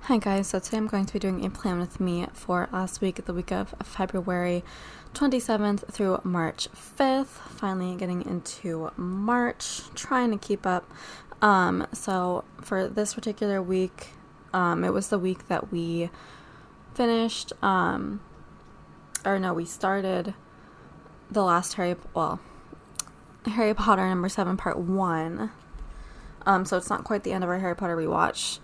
Hi guys, so today I'm going to be doing a plan with me for last week, the week of February 27th through March 5th. Finally getting into March, trying to keep up. So for this particular week, it was the week that we finished, we started the last Harry Potter number 7 part 1. So it's not quite the end of our Harry Potter rewatch.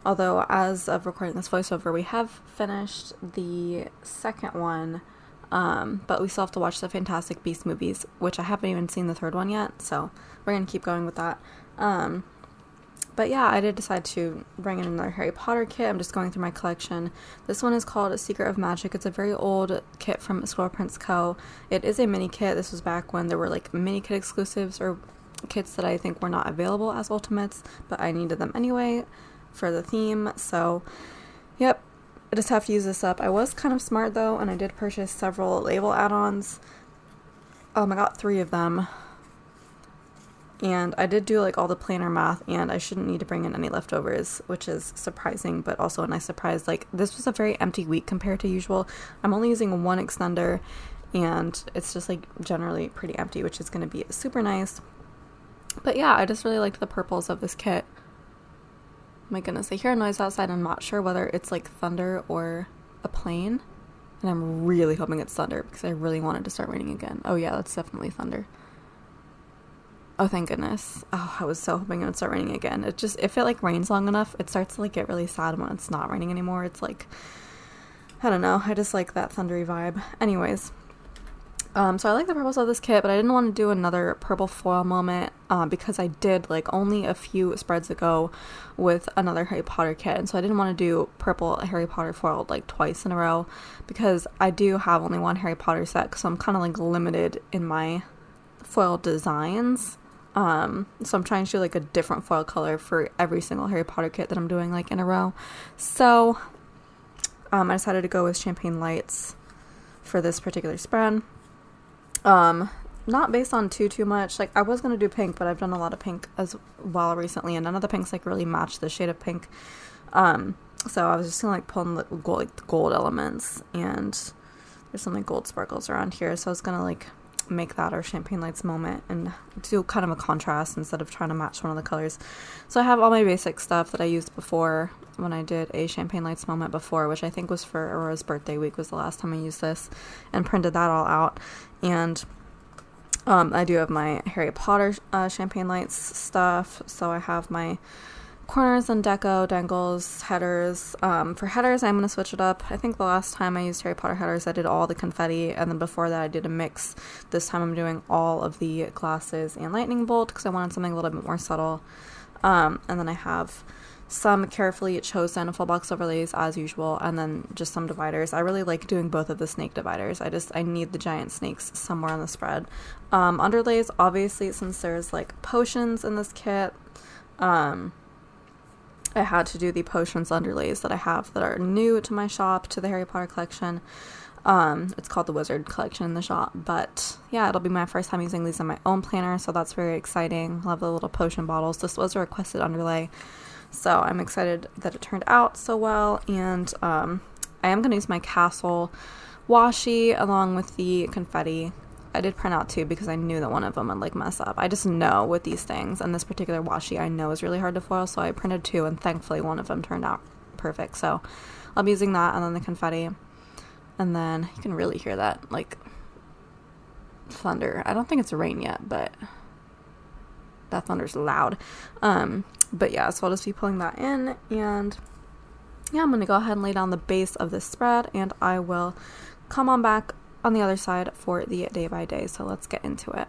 Although, as of recording this voiceover, we have finished the second one, but we still have to watch the Fantastic Beasts movies, which I haven't even seen the third one yet, so we're going to keep going with that. But yeah, I did decide to bring in another Harry Potter kit. I'm just going through my collection. This one is called Secret of Magic. It's a very old kit from ScribblePrintsCo. It is a mini kit. This was back when there were like mini kit exclusives or kits that I think were not available as Ultimates, but I needed them anyway for the theme. So yep, I just have to use this up. I was kind of smart though, and I did purchase several label add-ons. I got 3 of them, and I did do like all the planner math, and I shouldn't need to bring in any leftovers, which is surprising, but also a nice surprise. Like, this was a very empty week compared to usual. I'm only using one extender, and it's just like generally pretty empty, which is going to be super nice. But yeah, I just really liked the purples of this kit. My goodness, I hear a noise outside. I'm not sure whether it's like thunder or a plane, and I'm really hoping it's thunder because I really wanted to start raining again. Oh yeah, that's definitely thunder. Oh, thank goodness. Oh, I was so hoping it would start raining again. If it like rains long enough, it starts to like get really sad when it's not raining anymore. It's like, I don't know, I just like that thundery vibe. Anyways, so I like the purples of this kit, but I didn't want to do another purple foil moment because I did like only a few spreads ago with another Harry Potter kit, and so I didn't want to do purple Harry Potter foil like twice in a row because I do have only one Harry Potter set, so I'm kind of like limited in my foil designs. So I'm trying to do like a different foil color for every single Harry Potter kit that I'm doing like in a row. So I decided to go with Champagne Lights for this particular spread. Not based on too much. Like, I was gonna do pink, but I've done a lot of pink as well recently, and none of the pinks like really match the shade of pink. So I was just gonna like pull in the gold elements, and there's some like gold sparkles around here, so I was gonna like make that our Champagne Lights moment and do kind of a contrast instead of trying to match one of the colors. So I have all my basic stuff that I used before when I did a Champagne Lights moment before, which I think was for Aurora's birthday week was the last time I used this, and printed that all out. And I do have my Harry Potter Champagne Lights stuff, so I have my corners and deco, dangles, headers. For headers, I'm going to switch it up. I think the last time I used Harry Potter headers, I did all the confetti, and then before that I did a mix. This time I'm doing all of the glasses and lightning bolt because I wanted something a little bit more subtle. And then I have some carefully chosen full box overlays as usual, and then just some dividers. I really like doing both of the snake dividers. I need the giant snakes somewhere on the spread. Underlays, obviously, since there's like potions in this kit, I had to do the potions underlays that I have that are new to my shop, to the Harry Potter collection. It's called the Wizard collection in the shop, but yeah, it'll be my first time using these in my own planner, so that's very exciting. Love the little potion bottles. This was a requested underlay, so I'm excited that it turned out so well. And I am going to use my castle washi along with the confetti. I did print out 2 because I knew that one of them would like mess up. I just know with these things, and this particular washi I know is really hard to foil, so I printed 2, and thankfully one of them turned out perfect. So I'll be using that, and then the confetti, and then you can really hear that like thunder. I don't think it's rain yet, but that thunder's loud. But yeah, so I'll just be pulling that in, and yeah, I'm gonna go ahead and lay down the base of this spread, and I will come on back on the other side for the day by day. So let's get into it.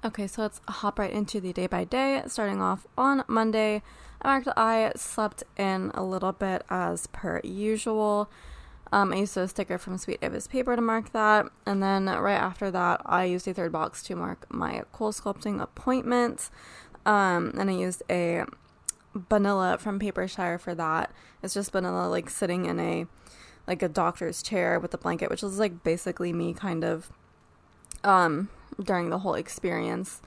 Okay, so let's hop right into the day by day. Starting off on Monday, I slept in a little bit as per usual. I used a sticker from Sweet Ava's paper to mark that, and then right after that, I used a third box to mark my coal sculpting appointment, and I used a vanilla from Papershire for that. It's just vanilla, like, sitting in a doctor's chair with a blanket, which is, like, basically me kind of, during the whole experience.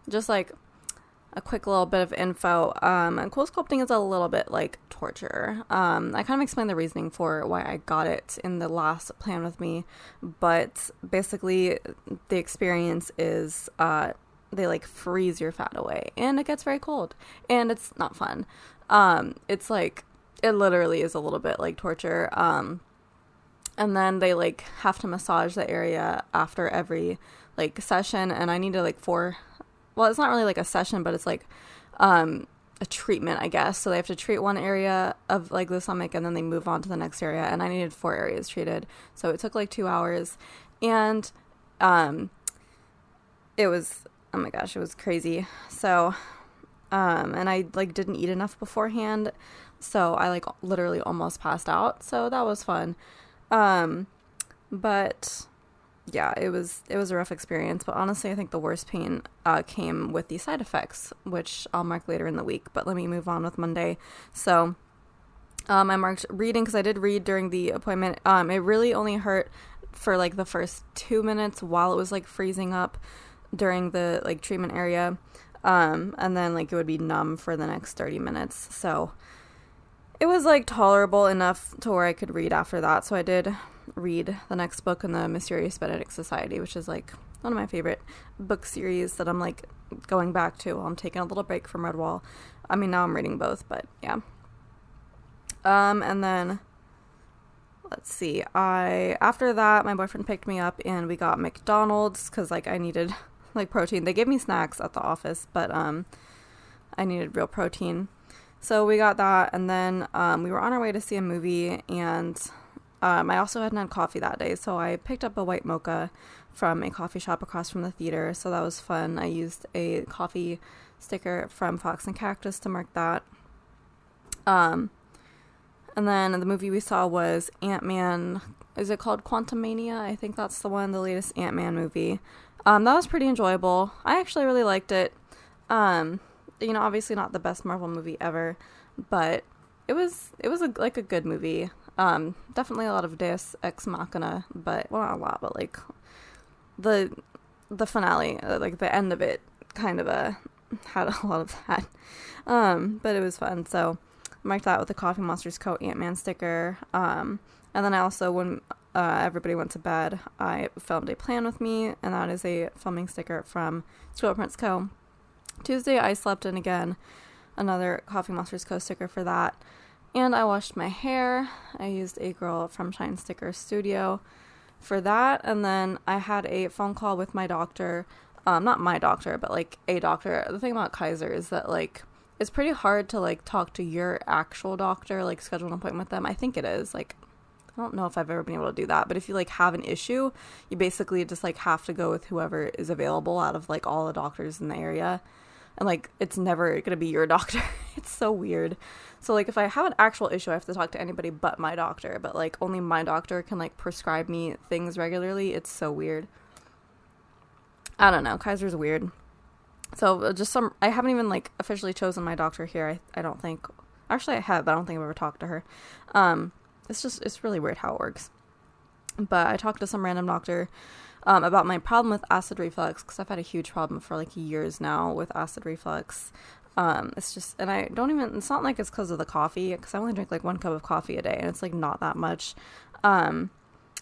Just, like, a quick little bit of info. And cool sculpting is a little bit like torture. I kind of explained the reasoning for why I got it in the last plan with me, but basically the experience is, they like freeze your fat away and it gets very cold and it's not fun. It's like, it literally is a little bit like torture. And then they like have to massage the area after every like session, and I needed like 4. Well, it's not really like a session, but it's like a treatment, I guess. So they have to treat one area of like the stomach and then they move on to the next area. And I needed 4 areas treated. So it took like 2 hours. And it was, oh my gosh, it was crazy. So, and I like didn't eat enough beforehand. So I like literally almost passed out. So that was fun. But yeah, it was a rough experience, but honestly, I think the worst pain came with the side effects, which I'll mark later in the week. But let me move on with Monday. So I marked reading because I did read during the appointment. It really only hurt for like the first 2 minutes while it was like freezing up during the like treatment area, and then like it would be numb for the next 30 minutes. So it was like tolerable enough to where I could read after that. So I did read the next book in the Mysterious Benedict Society, which is like one of my favorite book series that I'm like going back to while I'm taking a little break from Redwall. I mean, now I'm reading both, but yeah. And then let's see, after that my boyfriend picked me up and we got McDonald's because like I needed like protein. They gave me snacks at the office, but I needed real protein. So we got that, and then we were on our way to see a movie, and I also hadn't had coffee that day, so I picked up a white mocha from a coffee shop across from the theater, so that was fun. I used a coffee sticker from Fox and Cactus to mark that. And then the movie we saw was Ant-Man. Is it called Quantumania? I think that's the one, the latest Ant-Man movie. That was pretty enjoyable. I actually really liked it. You know, obviously not the best Marvel movie ever, but it was a good movie. Definitely a lot of Deus Ex Machina, but, well, not a lot, but like the finale, like the end of it kind of had a lot of that. But it was fun. So I marked that with the Coffee Monsters Co. Ant-Man sticker. And then I also, when everybody went to bed, I filmed a plan with me, and that is a filming sticker from ScribblePrintsCo. Tuesday, I slept in again, another Coffee Monsters Co. sticker for that. And I washed my hair. I used a Girl from Shine Sticker Studio for that. And then I had a phone call with my doctor. Not my doctor, but like a doctor. The thing about Kaiser is that like it's pretty hard to like talk to your actual doctor, like schedule an appointment with them. I think it is. Like, I don't know if I've ever been able to do that. But if you like have an issue, you basically just like have to go with whoever is available out of like all the doctors in the area. And, like, it's never going to be your doctor. It's so weird. So, like, if I have an actual issue, I have to talk to anybody but my doctor. But, like, only my doctor can, like, prescribe me things regularly. It's so weird. I don't know. Kaiser's weird. So, I haven't even, like, officially chosen my doctor here. I don't think. Actually, I have, but I don't think I've ever talked to her. It's really weird how it works. But I talked to some random doctor about my problem with acid reflux, because I've had a huge problem for like years now with acid reflux. It's just, and it's not like it's because of the coffee, because I only drink like 1 cup of coffee a day, and it's like not that much. And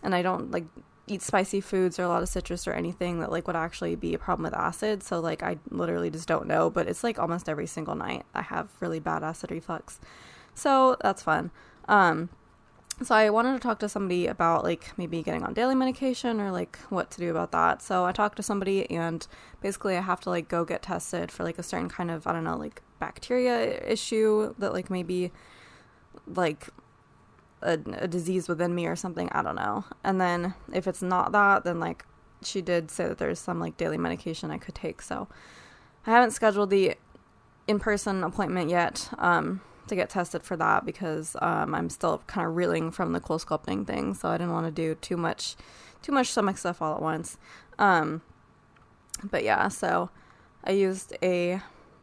I don't like eat spicy foods or a lot of citrus or anything that like would actually be a problem with acid. So like I literally just don't know, but it's like almost every single night I have really bad acid reflux. So that's fun. So I wanted to talk to somebody about, like, maybe getting on daily medication or, like, what to do about that. So I talked to somebody, and basically I have to, like, go get tested for, like, a certain kind of, I don't know, like, bacteria issue that, like, maybe, like, a disease within me or something. I don't know. And then if it's not that, then, like, she did say that there's some like daily medication I could take. So I haven't scheduled the in-person appointment yet to get tested for that because I'm still kind of reeling from the cool sculpting thing. So I didn't want to do too much stomach stuff all at once. But yeah, so I used a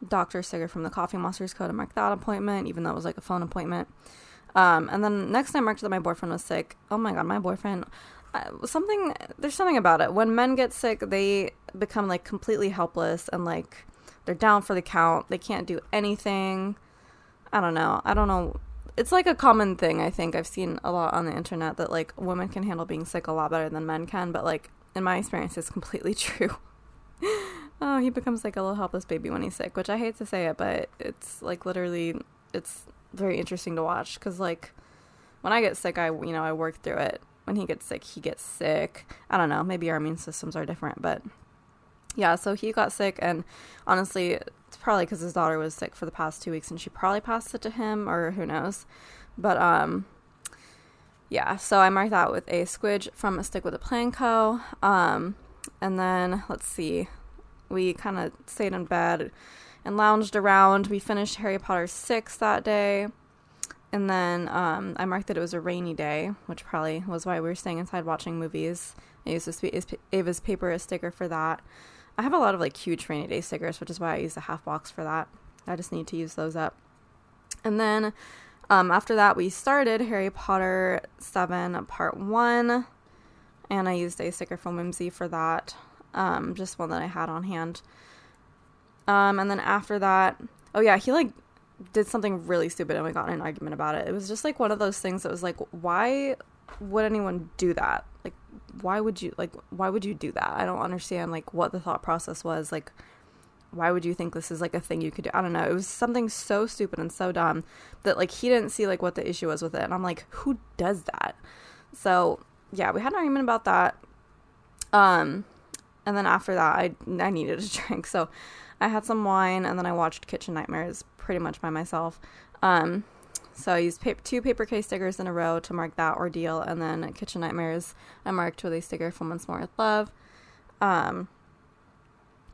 doctor sticker from the Coffee Monsters Co. to mark that appointment, even though it was like a phone appointment. And then next I marked that my boyfriend was sick. Oh my god, my boyfriend, there's something about it. When men get sick, they become like completely helpless and like they're down for the count. They can't do anything. I don't know. It's like a common thing. I think I've seen a lot on the internet that like women can handle being sick a lot better than men can, but like in my experience, it's completely true. Oh, he becomes like a little helpless baby when he's sick, which I hate to say it, but it's like literally, it's very interesting to watch because like when I get sick, I work through it. When he gets sick, he gets sick. I don't know. Maybe our immune systems are different, but yeah, so he got sick, and honestly, it's probably because his daughter was sick for the past 2 weeks, and she probably passed it to him, or who knows. But yeah, so I marked that with a squidge from a Stick with a Plan Co. And then let's see, we kind of stayed in bed and lounged around. We finished Harry Potter 6 that day. And then I marked that it was a rainy day, which probably was why we were staying inside watching movies. I used this Ava's paper sticker for that. I have a lot of like huge rainy day stickers, which is why I use the half box for that. I just need to use those up. And then after that, we started Harry Potter 7 Part 1. And I used a sticker from Whimsy for that. Just one that I had on hand. And then after that, oh yeah, he like did something really stupid and we got in an argument about it. It was just like one of those things that was like, why would anyone do that? Like, why would you do that? I don't understand like what the thought process was. Like, why would you think this is like a thing you could do? I don't know. It was something so stupid and so dumb that like he didn't see like what the issue was with it. And I'm like, who does that? So yeah, we had an argument about that. And then after that, I needed a drink. So I had some wine and then I watched Kitchen Nightmares pretty much by myself. So I used 2 paper case stickers in a row to mark that ordeal. And then Kitchen Nightmares I marked with a sticker from Once More with Love. And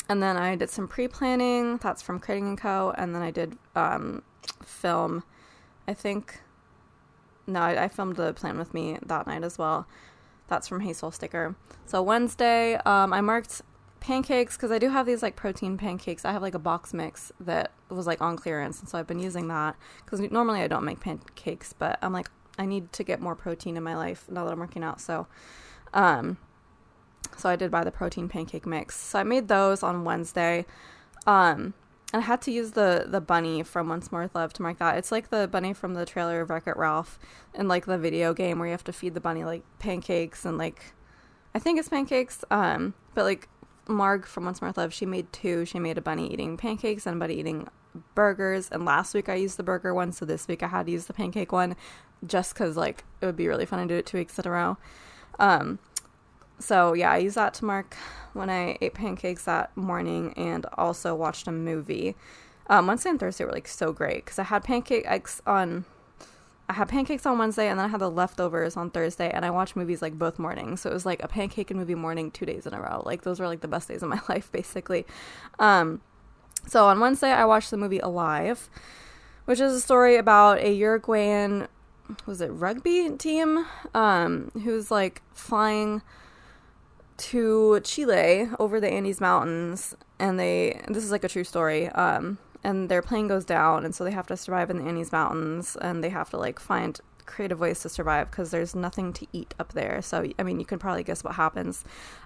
then I did some pre-planning. That's from Crating & Co. And then I did film. I filmed the Plan With Me that night as well. That's from Hazel Sticker. So Wednesday, I marked pancakes because I do have these like protein pancakes. I have like a box mix that was like on clearance, and so I've been using that because normally I don't make pancakes, but I'm like, I need to get more protein in my life now that I'm working out. So I did buy the protein pancake mix. So I made those on Wednesday. And I had to use the bunny from Once More with Love to mark that. It's like the bunny from the trailer of Wreck-It Ralph in like the video game where you have to feed the bunny like pancakes and like, I think it's pancakes. But like Marg from Once More with Love, she made 2. She made a bunny eating pancakes and a bunny eating burgers. And last week I used the burger one. So this week I had to use the pancake one just because like it would be really fun to do it 2 weeks in a row. So yeah, I used that to mark when I ate pancakes that morning and also watched a movie. Wednesday and Thursday were like so great because I had pancakes on Wednesday and then I had the leftovers on Thursday and I watched movies like both mornings. So it was like a pancake and movie morning 2 days in a row. Like those were like the best days of my life basically. So on Wednesday I watched the movie Alive, which is a story about a Uruguayan, rugby team, who's like flying to Chile over the Andes Mountains, and this is like a true story, and their plane goes down, and so they have to survive in the Andes Mountains, and they have to like find creative ways to survive because there's nothing to eat up there. So I mean, you can probably guess what happens,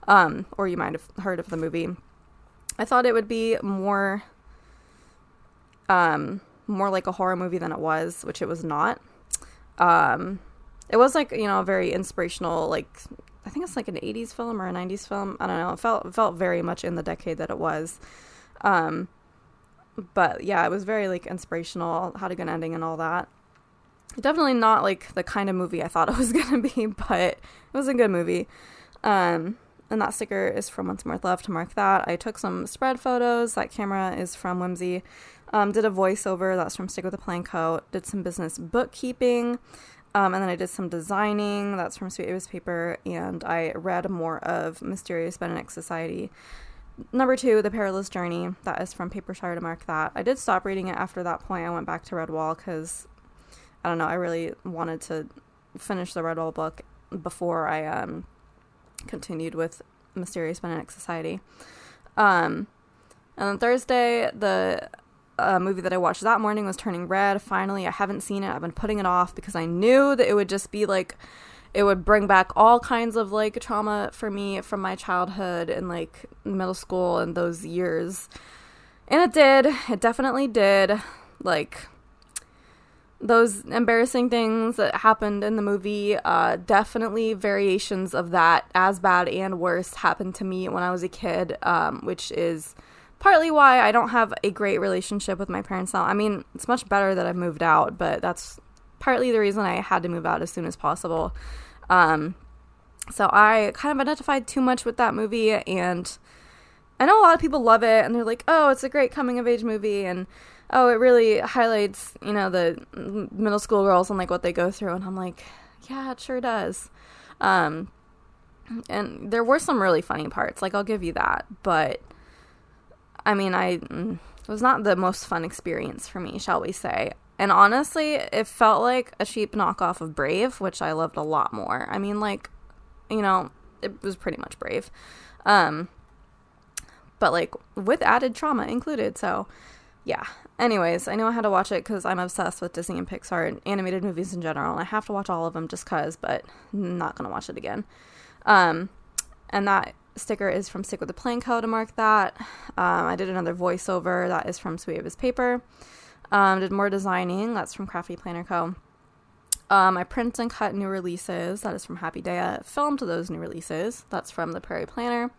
or you might have heard of the movie. I thought it would be more like a horror movie than it was, which it was not. It was like, a very inspirational, like I think it's like an 80s film or a 90s film. I don't know. It felt very much in the decade that it was. But yeah, it was very like inspirational, had a good ending and all that. Definitely not like the kind of movie I thought it was going to be, but it was a good movie. And that sticker is from Once More with Love to mark that. I took some spread photos. That camera is from Whimsy. Did a voiceover. That's from Stick with a Plan Co. Did some business bookkeeping. And then I did some designing. That's from Sweet Ava's paper. And I read more of Mysterious Benedict Society. Number 2, The Perilous Journey. That is from Paper Shire to mark that. I did stop reading it after that point. I went back to Redwall because, I don't know, I really wanted to finish the Redwall book before I continued with Mysterious Benedict Society. And then Thursday, the movie that I watched that morning was Turning Red. Finally, I haven't seen it. I've been putting it off because I knew that it would just be like, it would bring back all kinds of like trauma for me from my childhood and like middle school and those years. And it did. It definitely did. Like, those embarrassing things that happened in the movie, definitely variations of that, as bad and worse, happened to me when I was a kid, which is partly why I don't have a great relationship with my parents now. I mean, it's much better that I moved out, but that's partly the reason I had to move out as soon as possible. So I kind of identified too much with that movie, and I know a lot of people love it, and they're like, oh, it's a great coming-of-age movie, and oh, it really highlights, you know, the middle school girls and, like, what they go through. And I'm like, yeah, it sure does. And there were some really funny parts. Like, I'll give you that. But, I mean, it was not the most fun experience for me, shall we say. And honestly, it felt like a cheap knockoff of Brave, which I loved a lot more. I mean, like, you know, it was pretty much Brave. But, like, with added trauma included, so yeah. Anyways, I knew I had to watch it because I'm obsessed with Disney and Pixar and animated movies in general, and I have to watch all of them just cause, but I'm not going to watch it again. And that sticker is from Stick with the Plan Co. to mark that. I did another voiceover. That is from Sweet Ava's paper. Did more designing. That's from Crafty Planner Co. I print and cut new releases. That is from Happy Day. I filmed those new releases. That's from the Prairie Planner.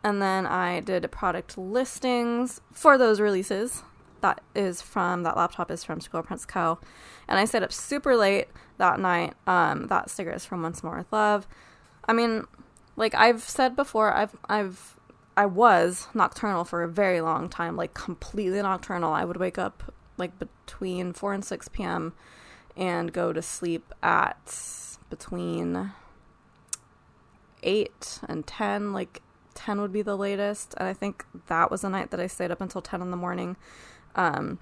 And then I did product listings for those releases. That laptop is from ScribblePrintsCo. And I stayed up super late that night. That sticker is from Once More With Love. I mean, like I've said before, I was nocturnal for a very long time, like completely nocturnal. I would wake up like between 4 and 6 p.m. and go to sleep at between 8 and 10, like 10 would be the latest, and I think that was a night that I stayed up until 10 in the morning. And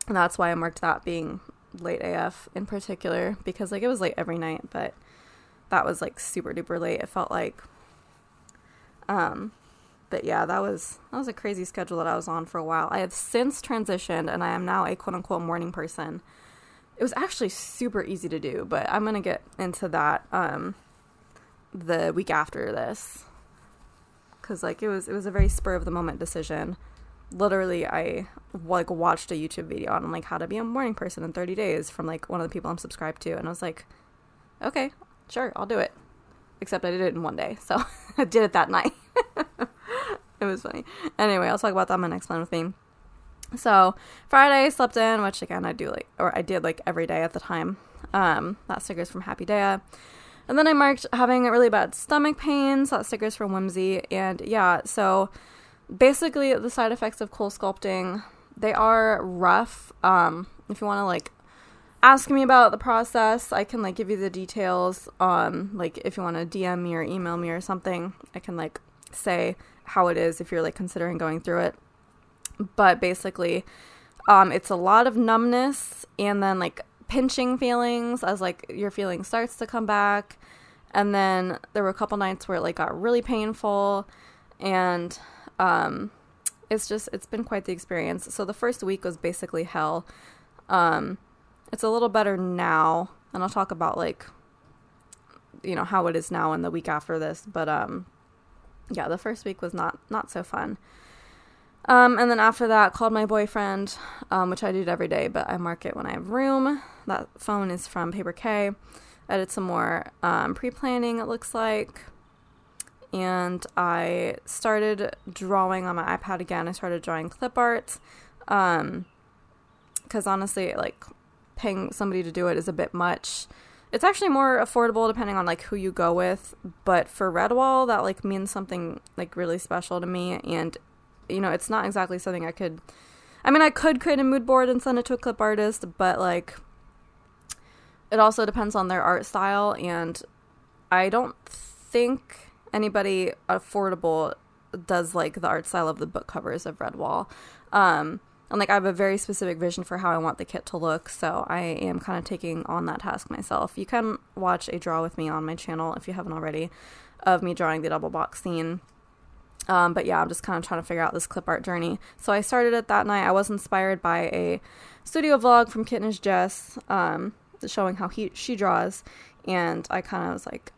that's why I marked that being late AF in particular, because like it was late every night, but that was like super duper late, it felt like. But yeah, that was a crazy schedule that I was on for a while. I have since transitioned, and I am now a quote-unquote morning person. It was actually super easy to do, but I'm gonna get into that the week after this. Because, like, it was a very spur-of-the-moment decision. Literally, I, like, watched a YouTube video on, like, how to be a morning person in 30 days from, like, one of the people I'm subscribed to. And I was like, okay, sure, I'll do it. Except I did it in one day. So, I did it that night. It was funny. Anyway, I'll talk about that on my next plan with me. So, Friday, I slept in, which, again, I did, like, every day at the time. That sticker's from Happy Day. And then I marked having really bad stomach pains. That sticker's from Whimsy. And yeah, so basically the side effects of coal sculpting, they are rough. If you want to like ask me about the process, I can like give you the details. Like if you want to DM me or email me or something, I can like say how it is if you're like considering going through it. But basically, it's a lot of numbness and then like pinching feelings as like your feeling starts to come back. And then there were a couple nights where it like got really painful, and it's been quite the experience. So the first week was basically hell. It's a little better now, and I'll talk about like, you know, how it is now in the week after this, but yeah, the first week was not so fun. And then after that, called my boyfriend, which I do every day, but I mark it when I have room. That phone is from Paper K. I did some more pre-planning, it looks like. And I started drawing on my iPad again. I started drawing clip art. Because honestly, like, paying somebody to do it is a bit much. It's actually more affordable depending on, like, who you go with. But for Redwall, that, like, means something, like, really special to me. And you know, it's not exactly something I could create a mood board and send it to a clip artist, but like, it also depends on their art style, and I don't think anybody affordable does like the art style of the book covers of Redwall. And like I have a very specific vision for how I want the kit to look, so I am kind of taking on that task myself. You can watch a draw with me on my channel if you haven't already, of me drawing the double box scene. But yeah, I'm just kind of trying to figure out this clip art journey. So I started it that night. I was inspired by a studio vlog from Kittenish Jess, showing how she draws, and I kind of was like,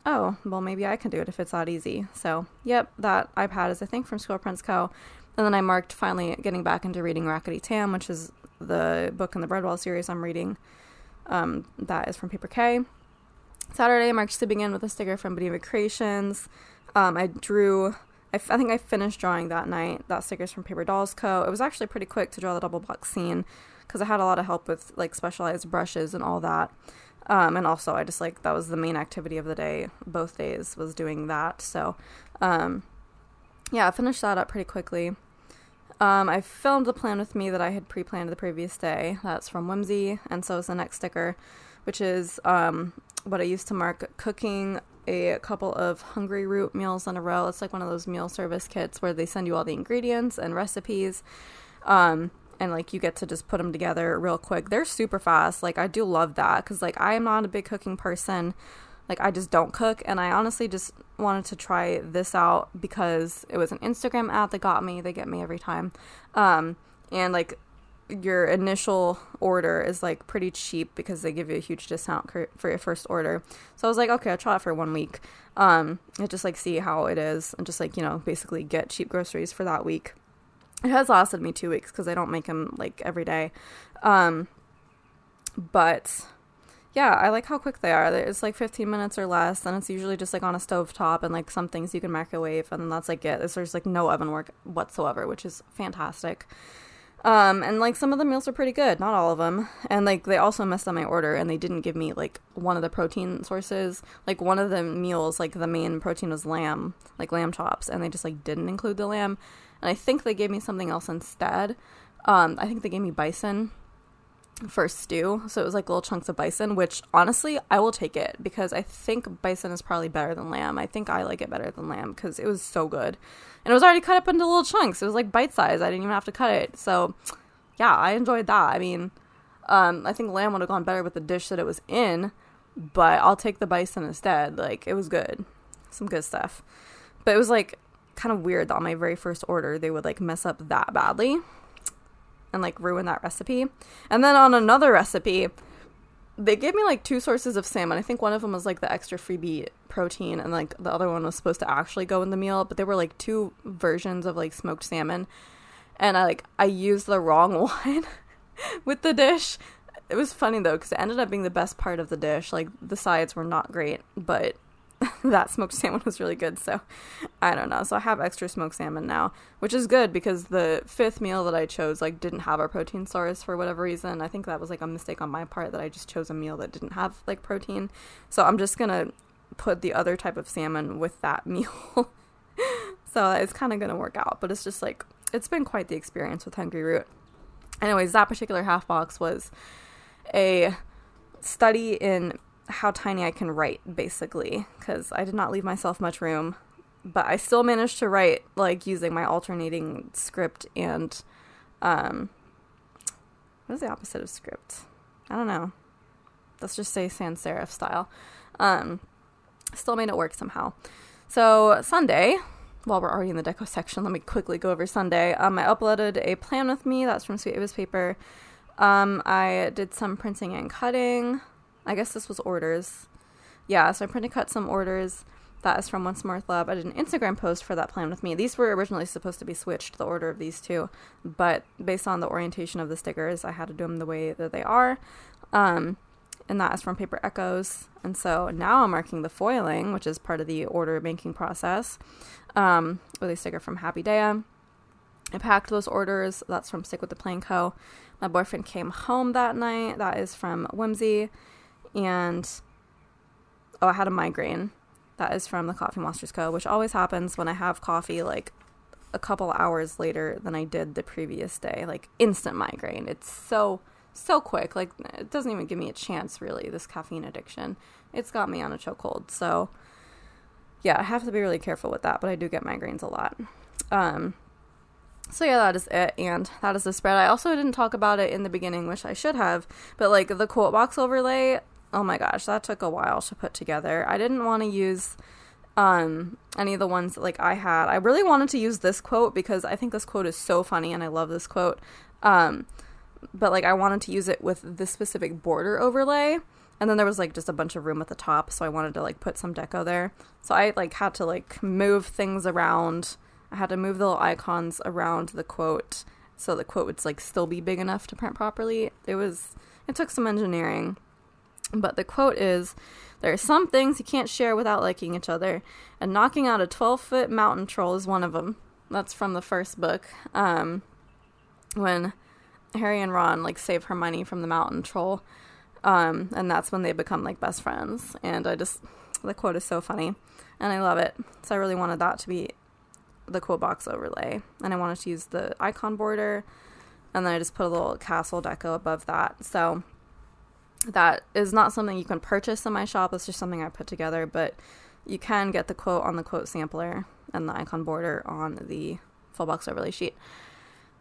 oh, well, maybe I can do it if it's that easy. So, yep, that iPad is, I think, from ScribblePrintsCo. And then I marked finally getting back into reading Rackety Tam, which is the book in the Breadwell series I'm reading. That is from Paper K. Saturday, I marked to begin with a sticker from Beneva Creations. I think I finished drawing that night. That sticker's from Paper Dolls Co. It was actually pretty quick to draw the double box scene because I had a lot of help with like specialized brushes and all that. And also I just like, that was the main activity of the day. Both days was doing that. So, yeah, I finished that up pretty quickly. I filmed the plan with me that I had pre-planned the previous day. That's from Whimsy. And so is the next sticker, which is, what I used to mark cooking a couple of Hungry Root meals in a row. It's like one of those meal service kits where they send you all the ingredients and recipes. And like you get to just put them together real quick. They're super fast. Like I do love that because like I am not a big cooking person. Like I just don't cook, and I honestly just wanted to try this out because it was an Instagram ad that got me. They get me every time. And like your initial order is like pretty cheap because they give you a huge discount for your first order. So I was like, okay, I'll try it for 1 week. And just like see how it is and just like, you know, basically get cheap groceries for that week. It has lasted me 2 weeks because I don't make them like every day. But yeah, I like how quick they are. It's like 15 minutes or less, and it's usually just like on a stovetop and like some things you can microwave, and that's like it. There's like no oven work whatsoever, which is fantastic. And like some of the meals are pretty good, not all of them. And like they also messed up my order, and they didn't give me like one of the protein sources. Like one of the meals, like the main protein was lamb, like lamb chops, and they just like didn't include the lamb. And I think they gave me something else instead. I think they gave me bison for stew, so it was like little chunks of bison, which honestly I will take it because I think bison is probably better than lamb. I think I like it better than lamb because it was so good, and it was already cut up into little chunks. It was like bite size. I didn't even have to cut it. So yeah, I enjoyed that. I mean, I think lamb would have gone better with the dish that it was in, but I'll take the bison instead. Like it was good, some good stuff. But it was like kind of weird that on my very first order they would like mess up that badly and like ruin that recipe. And then on another recipe, they gave me like 2 sources of salmon. I think one of them was like the extra freebie protein, and like the other one was supposed to actually go in the meal, but they were like 2 versions of like smoked salmon, and I used the wrong one with the dish. It was funny though because it ended up being the best part of the dish. Like the sides were not great, but that smoked salmon was really good. So I don't know. So I have extra smoked salmon now, which is good because the 5th meal that I chose like didn't have a protein source for whatever reason. I think that was like a mistake on my part that I just chose a meal that didn't have like protein. So I'm just gonna put the other type of salmon with that meal. So it's kind of gonna work out, but it's just like it's been quite the experience with Hungry Root. Anyways, that particular half box was a study in how tiny I can write, basically, because I did not leave myself much room, but I still managed to write like using my alternating script and what is the opposite of script? I don't know. Let's just say sans serif style. Still made it work somehow. So Sunday, while we're already in the deco section, let me quickly go over Sunday. I uploaded a plan with me. That's from Sweet Ava's Paper. I did some printing and cutting. I guess this was orders. Yeah, so I printed cut some orders. That is from Once More Love. I did an Instagram post for that plan with me. These were originally supposed to be switched, the order of these 2, but based on the orientation of the stickers, I had to do them the way that they are. And that is from Paper Echoes. And so now I'm marking the foiling, which is part of the order making process, with a sticker from Happy Daya. I packed those orders. That's from Stick with the Plan Co. My boyfriend came home that night. That is from Whimsy. And I had a migraine. That is from the Coffee Monsters Co., which always happens when I have coffee like a couple hours later than I did the previous day. Like instant migraine. It's so so quick. Like, it doesn't even give me a chance, really, this caffeine addiction. It's got me on a chokehold. So, yeah, I have to be really careful with that, but I do get migraines a lot. So yeah, that is it, and that is the spread. I also didn't talk about it in the beginning, which I should have, but like the quote box overlay, oh my gosh, that took a while to put together. I didn't want to use any of the ones that like I had. I really wanted to use this quote because I think this quote is so funny and I love this quote. But like I wanted to use it with this specific border overlay, and then there was like just a bunch of room at the top, so I wanted to like put some deco there. So I like had to like move things around. I had to move the little icons around the quote so the quote would like still be big enough to print properly. It took some engineering, but the quote is, "There are some things you can't share without liking each other, and knocking out a 12-foot mountain troll is one of them." That's from the first book, when Harry and Ron like save Hermione from the mountain troll, and that's when they become like best friends. And the quote is so funny, and I love it. So I really wanted that to be the quote box overlay, and I wanted to use the icon border, and then I just put a little castle deco above that. So that is not something you can purchase in my shop. It's just something I put together, but you can get the quote on the quote sampler and the icon border on the full box overlay sheet.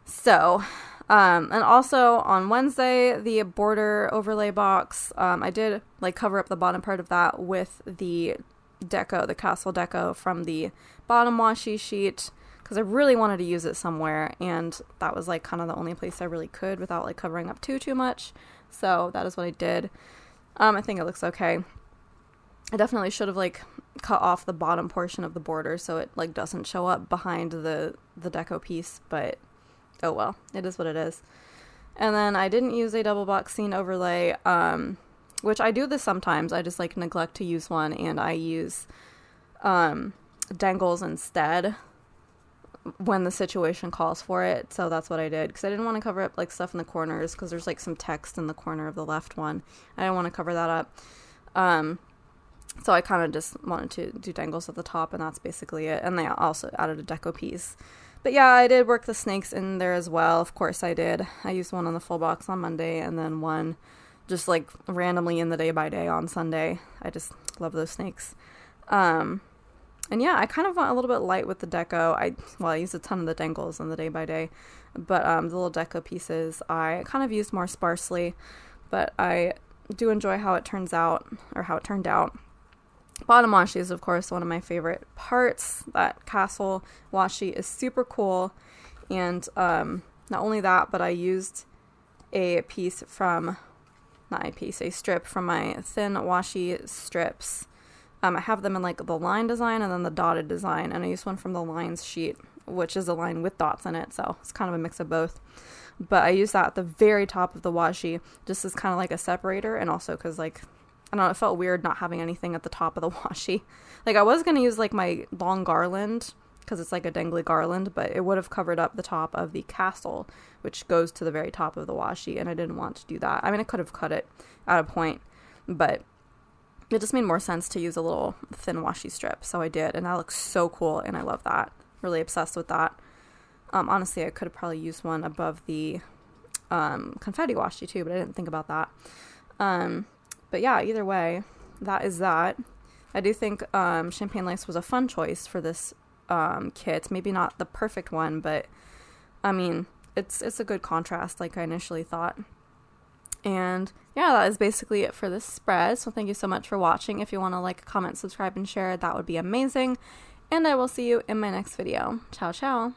So and also on Wednesday, the border overlay box, I did like cover up the bottom part of that with the deco, the castle deco from the bottom washi sheet, because I really wanted to use it somewhere, and that was like kind of the only place I really could without like covering up too much. So that is what I did. I think it looks okay. I definitely should have like cut off the bottom portion of the border so it like doesn't show up behind the deco piece, but oh well, it is what it is. And then I didn't use a double box scene overlay, which I do this sometimes. I just like neglect to use one, and I use dangles instead when the situation calls for it. So that's what I did, because I didn't want to cover up like stuff in the corners, because there's like some text in the corner of the left one. I didn't want to cover that up. So I kind of just wanted to do dangles at the top, and that's basically it. And they also added a deco piece. But yeah, I did work the snakes in there as well. Of course I did. I used one on the full box on Monday, and then one just like randomly in the day by day on Sunday. I just love those snakes. And yeah, I kind of went a little bit light with the deco. I used a ton of the dangles in the day by day, but the little deco pieces I kind of used more sparsely, but I do enjoy how it turns out, or how it turned out. Bottom washi is, of course, one of my favorite parts. That castle washi is super cool, and not only that, but I used a strip from my thin washi strips. I have them in like the line design and then the dotted design, and I used one from the lines sheet, which is a line with dots in it, so it's kind of a mix of both. But I used that at the very top of the washi, just as kind of like a separator, and also because like, I don't know, it felt weird not having anything at the top of the washi. Like I was going to use like my long garland, because it's like a dangly garland, but it would have covered up the top of the castle, which goes to the very top of the washi, and I didn't want to do that. I mean, I could have cut it at a point, but it just made more sense to use a little thin washi strip, so I did, and that looks so cool, and I love that. Really obsessed with that. Honestly, I could have probably used one above the confetti washi too, but I didn't think about that. But yeah, either way, that is that. I do think Champagne Lace was a fun choice for this kit. Maybe not the perfect one, but I mean, it's a good contrast like I initially thought. And yeah, that is basically it for this spread. So thank you so much for watching. If you want to like, comment, subscribe, and share, that would be amazing. And I will see you in my next video. Ciao, ciao.